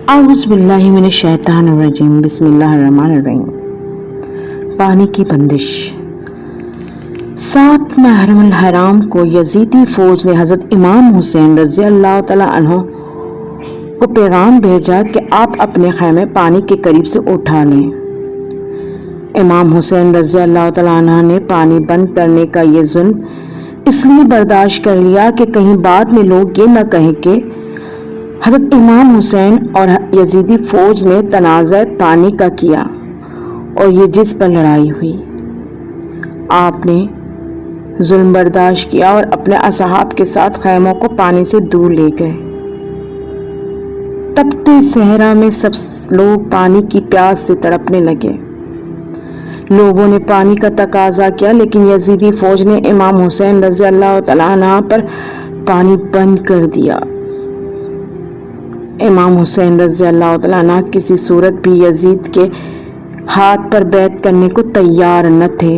اعوذ باللہ من الشیطان الرجیم بسم اللہ الرحمن الرحیم۔ پانی کی بندش۔ 7 محرم الحرام کو یزیدی فوج نے حضرت امام حسین رضی اللہ تعالیٰ عنہ کو پیغام بھیجا کہ آپ اپنے خیمے پانی کے قریب سے اٹھا لیں۔ امام حسین رضی اللہ تعالیٰ عنہ نے پانی بند کرنے کا یہ ظلم اس لیے برداشت کر لیا کہ کہیں بعد میں لوگ یہ نہ کہیں کہ حضرت امام حسین اور یزیدی فوج نے تنازع پانی کا کیا اور یہ جس پر لڑائی ہوئی۔ آپ نے ظلم برداشت کیا اور اپنے اصحاب کے ساتھ خیموں کو پانی سے دور لے گئے۔ تپتے صحرا میں سب لوگ پانی کی پیاس سے تڑپنے لگے۔ لوگوں نے پانی کا تقاضا کیا، لیکن یزیدی فوج نے امام حسین رضی اللہ تعالیٰ عنہ پر پانی بند کر دیا۔ امام حسین رضی اللہ تعالیٰ عنہ کسی صورت بھی یزید کے ہاتھ پر بیعت کرنے کو تیار نہ تھے۔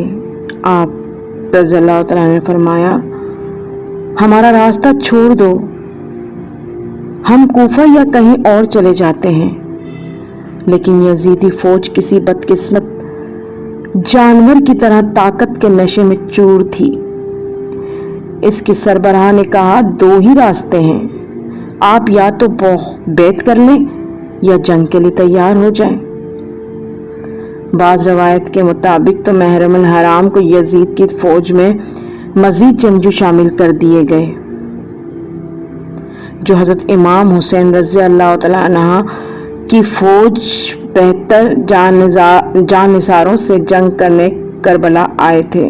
آپ رضی اللہ تعالیٰ عنہ نے فرمایا، ہمارا راستہ چھوڑ دو، ہم کوفہ یا کہیں اور چلے جاتے ہیں۔ لیکن یزیدی فوج کسی بدقسمت جانور کی طرح طاقت کے نشے میں چور تھی۔ اس کے سربراہ نے کہا، 2 ہی راستے ہیں، آپ یا تو بیعت کر لیں یا جنگ کے لیے تیار ہو جائیں۔ بعض روایت کے مطابق تو محرم الحرام کو یزید کی فوج میں مزید جنگجو شامل کر دیے گئے، جو حضرت امام حسین رضی اللہ تعالیٰ عنہ کی فوج بہتر جان نثاروں سے جنگ کرنے کربلا آئے تھے۔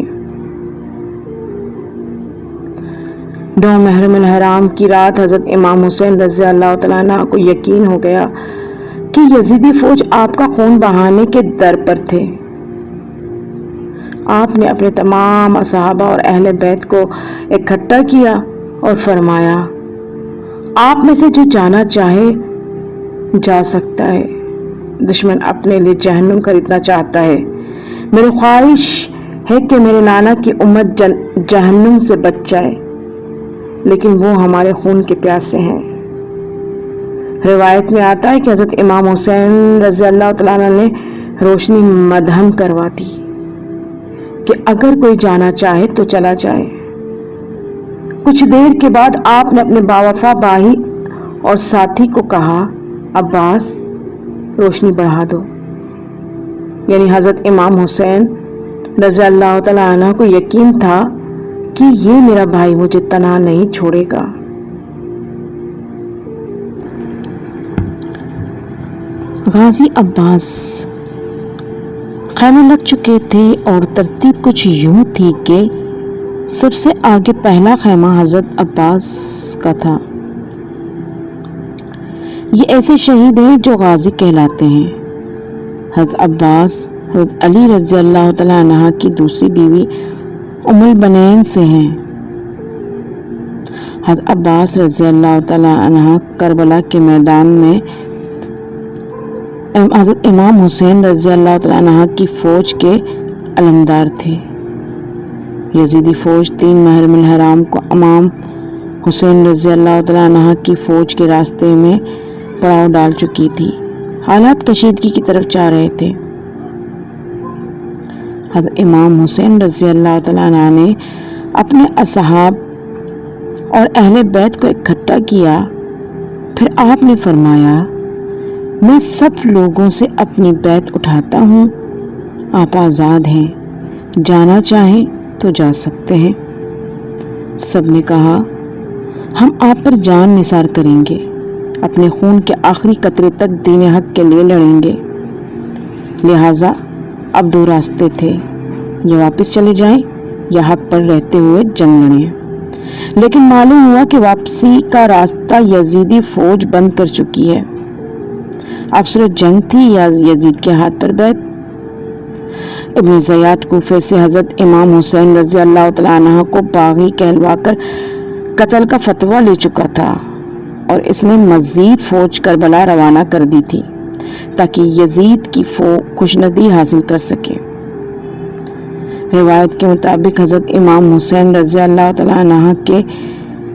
9 محرم الحرام کی رات حضرت امام حسین رضی اللہ تعالیٰ عنہ کو یقین ہو گیا کہ یزیدی فوج آپ کا خون بہانے کے در پر تھے۔ آپ نے اپنے تمام اصحابہ اور اہل بیت کو اکٹھا کیا اور فرمایا، آپ میں سے جو جانا چاہے جا سکتا ہے۔ دشمن اپنے لیے جہنم خریدنا چاہتا ہے۔ میری خواہش ہے کہ میرے نانا کی امت جہنم سے بچ جائے، لیکن وہ ہمارے خون کے پیاسے ہیں۔ روایت میں آتا ہے کہ حضرت امام حسین رضی اللہ تعالیٰ عنہ نے روشنی مدہم کروا دی کہ اگر کوئی جانا چاہے تو چلا جائے۔ کچھ دیر کے بعد آپ نے اپنے باوفا بھائی اور ساتھی کو کہا، عباس، روشنی بڑھا دو۔ یعنی حضرت امام حسین رضی اللہ تعالیٰ عنہ کو یقین تھا کہ یہ میرا بھائی مجھے تنہا نہیں چھوڑے گا۔ غازی عباس۔ خیمے لگ چکے تھے اور ترتیب کچھ یوں تھی کہ سب سے آگے پہلا خیمہ حضرت عباس کا تھا۔ یہ ایسے شہید ہیں جو غازی کہلاتے ہیں۔ حضرت عباس حضرت علی رضی اللہ تعالیٰ عنہ کی دوسری بیوی ام البنین سے ہیں۔ حضرت عباس رضی اللہ تعالیٰ عنہ کربلا کے میدان میں حضرت امام حسین رضی اللہ تعالیٰ عنہ کی فوج کے علمدار تھے۔ یزیدی فوج 3 محرم الحرام کو امام حسین رضی اللہ تعالیٰ عنہ کی فوج کے راستے میں پڑاؤ ڈال چکی تھی۔ حالات کشیدگی کی طرف جا رہے تھے۔ حضرت امام حسین رضی اللہ تعالیٰ عنہ نے اپنے اصحاب اور اہل بیت کو اکٹھا کیا۔ پھر آپ نے فرمایا، میں سب لوگوں سے اپنی بیعت اٹھاتا ہوں، آپ آزاد ہیں، جانا چاہیں تو جا سکتے ہیں۔ سب نے کہا، ہم آپ پر جان نثار کریں گے، اپنے خون کے آخری قطرے تک دین حق کے لیے لڑیں گے۔ لہٰذا اب 2 راستے تھے، یا واپس چلے جائیں یا حق پر رہتے ہوئے جنگ لڑیں۔ لیکن معلوم ہوا کہ واپسی کا راستہ یزیدی فوج بند کر چکی ہے۔ اب صرف جنگ تھی یا یزید کے ہاتھ پر بیعت۔ ابن زیاد کوفے سے حضرت امام حسین رضی اللہ تعالیٰ عنہ کو باغی کہلوا کر قتل کا فتویٰ لے چکا تھا، اور اس نے مزید فوج کربلا روانہ کر دی تھی تاکہ یزید کی خوشندی حاصل کر سکے۔ روایت کے مطابق حضرت امام حسین رضی اللہ تعالیٰ عنہ کے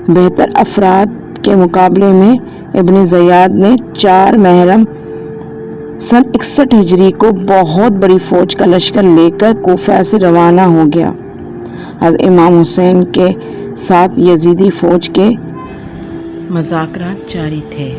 بہتر افراد کے مقابلے میں ابن زیاد نے 4 محرم سن 61 ہجری کو بہت بڑی فوج کا لشکر لے کر کوفہ سے روانہ ہو گیا۔ حضرت امام حسین کے ساتھ یزیدی فوج کے مذاکرات جاری تھے۔